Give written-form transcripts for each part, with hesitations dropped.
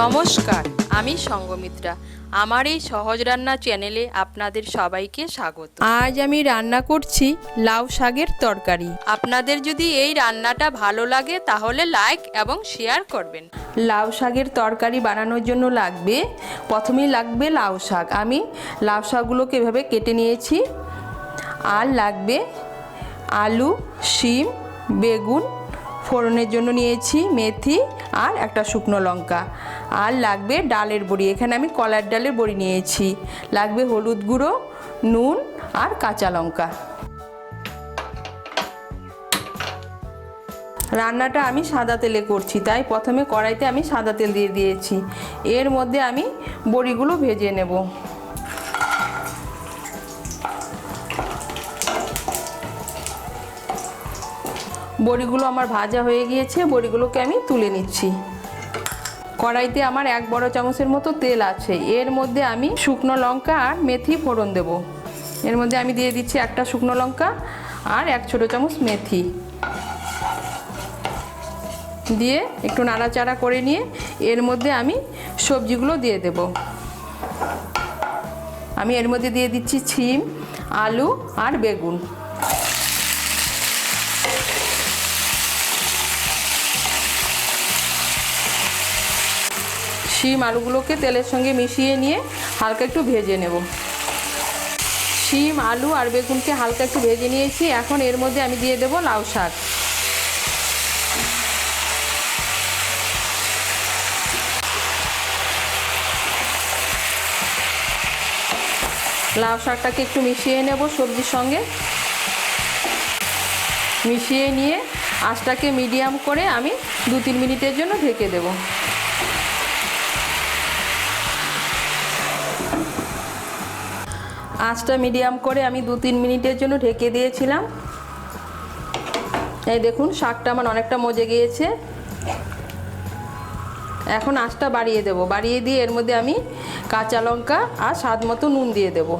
নমস্কার, আমি সঙ্গমিত্রা। আমার এই সহজ রান্না চ্যানেলে আপনাদের সবাইকে স্বাগত। আজ আমি রান্না করছি লাউ শাকের তরকারি। আপনাদের যদি এই রান্নাটা ভালো লাগে তাহলে লাইক এবং শেয়ার করবেন। লাউ শাকের তরকারি বানানোর জন্য প্রথমেই লাগবে লাউ শাক। আমি লাউ শাকগুলোকে এভাবে কেটে নিয়েছি। আর লাগবে আলু, শিম, বেগুন, ফোড়নের জন্য নিয়েছি মেথি আর একটা শুকনো লঙ্কা। আর লাগবে ডালের বড়ি, এখানে আমি কলার ডালের বড়ি নিয়েছি। লাগবে হলুদ গুঁড়ো, নুন আর কাঁচা লঙ্কা। রান্নাটা আমি সাদা তেলে করছি, তাই প্রথমে কড়াইতে আমি সাদা তেল দিয়ে দিয়েছি। এর মধ্যে আমি বড়িগুলো ভেজে নেব। বড়িগুলো আমার ভাজা হয়ে গিয়েছে, বড়িগুলোকে আমি তুলে নিচ্ছি। কড়াইতে আমার 1 বড় চামচের মতো তেল আছে। এর মধ্যে আমি শুকনো লঙ্কা আর মেথি ফোড়ন দেব। এর মধ্যে আমি দিয়ে দিচ্ছি একটা শুকনো লঙ্কা আর 1 ছোট চামচ মেথি দিয়ে একটু নাড়াচাড়া করে নিয়ে এর মধ্যে আমি সবজিগুলো দিয়ে দেব। আমি এর মধ্যে দিয়ে দিচ্ছি শিম, আলু আর বেগুন। শিম আলুগুলোকে তেলের সঙ্গে মিশিয়ে নিয়ে হালকা একটু ভেজে নেব। শিম, আলু আর বেগুনকে হালকা একটু ভেজে নিয়েছি। এখন এর মধ্যে আমি দিয়ে দেব লাউ শাক। লাউ শাকটাকে একটু মিশিয়ে নেব সবজির সঙ্গে। মিশিয়ে নিয়ে আঁচটাকে মিডিয়াম করে আমি 2-3 মিনিটের জন্য ঢেকে দেব। আঁচটা মিডিয়াম করে আমি 2-3 মিনিটের জন্য ঢেকে দিয়েছিলাম। এই দেখুন শাকটা আমার অনেকটা মজে গিয়েছে। এখন আঁচটা বাড়িয়ে দেব। বাড়িয়ে দিয়ে এর মধ্যে আমি কাঁচা লঙ্কা আর স্বাদ মতো নুন দিয়ে দেব।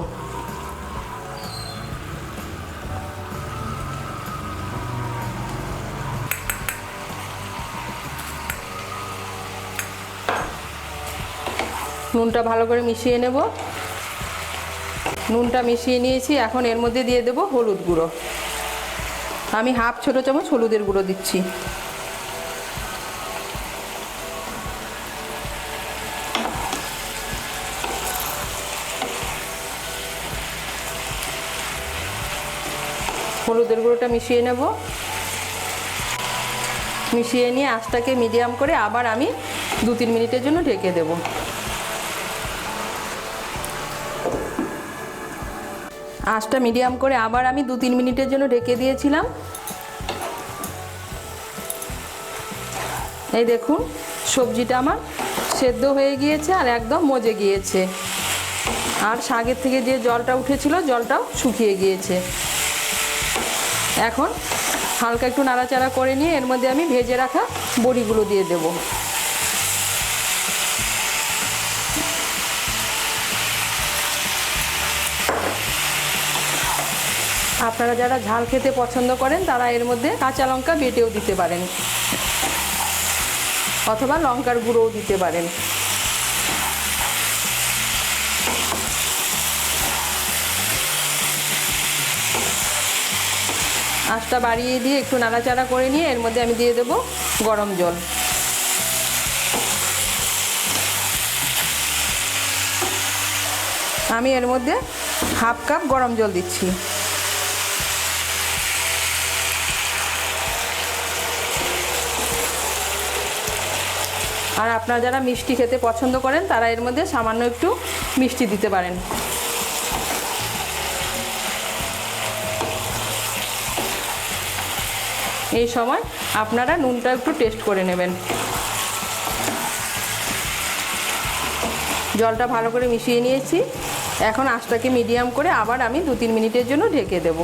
নুনটা ভালো করে মিশিয়ে নেব। নুনটা মিশিয়ে নিয়েছি। এখন এর মধ্যে দিয়ে দেব হলুদ গুঁড়ো। আমি 1/2 ছোট চামচ হলুদের গুঁড়ো দিচ্ছি। হলুদের গুঁড়োটা মিশিয়ে নেব। মিশিয়ে নিয়ে আঁচটাকে মিডিয়াম করে আবার আমি 2-3 মিনিটের জন্য ঢেকে দেব। আঁচটা মিডিয়াম করে আবার আমি 2-3 মিনিটের জন্য ঢেকে দিয়েছিলাম। এই দেখুন সবজিটা আমার সেদ্ধ হয়ে গিয়েছে আর একদম মজে গিয়েছে। আর শাকের থেকে যে জলটা উঠেছিল জলটাও শুকিয়ে গিয়েছে। এখন হালকা একটু নাড়াচাড়া করে নিয়ে এর মধ্যে আমি ভেজে রাখা বড়িগুলো দিয়ে দেব। আপনারা যারা ঝাল খেতে পছন্দ করেন তারা এর মধ্যে কাঁচা লঙ্কা বেটেও দিতে পারেন অথবা লঙ্কার গুঁড়োও দিতে পারেন। আঁচটা বাড়িয়ে দিয়ে একটু নাড়াচাড়া করে নিয়ে এর মধ্যে আমি দিয়ে দেব গরম জল। আমি এর মধ্যে 1/2 কাপ গরম জল দিচ্ছি। আর আপনারা যারা মিষ্টি খেতে পছন্দ করেন তারা এর মধ্যে সামান্য একটু মিষ্টি দিতে পারেন। এই সময় আপনারা নুনটা একটু টেস্ট করে নেবেন। জলটা ভালো করে মিশিয়ে নিয়েছি। এখন আঁচটাকে মিডিয়াম করে আবার আমি 2-3 মিনিটের জন্য ঢেকে দেব।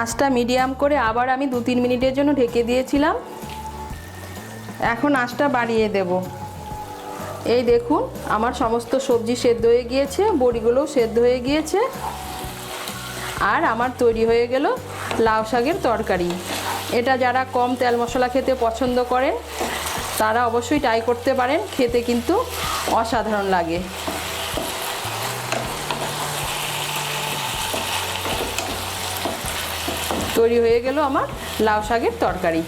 আঁচটা মিডিয়াম করে আবার আমি 2-3 মিনিটের জন্য ঢেকে দিয়েছিলাম। এখন আঁচটা বাড়িয়ে দেব। এই দেখুন আমার সমস্ত সবজি সেদ্ধ হয়ে গিয়েছে, বড়িগুলোও সেদ্ধ হয়ে গিয়েছে। আর আমার তৈরি হয়ে গেল লাউ শাকের তরকারি। এটা যারা কম তেল মশলা খেতে পছন্দ করেন তারা অবশ্যই ট্রাই করতে পারেন, খেতে কিন্তু অসাধারণ লাগে। তৈরি হয়ে গেল আমার লাউ শাকের তরকারি।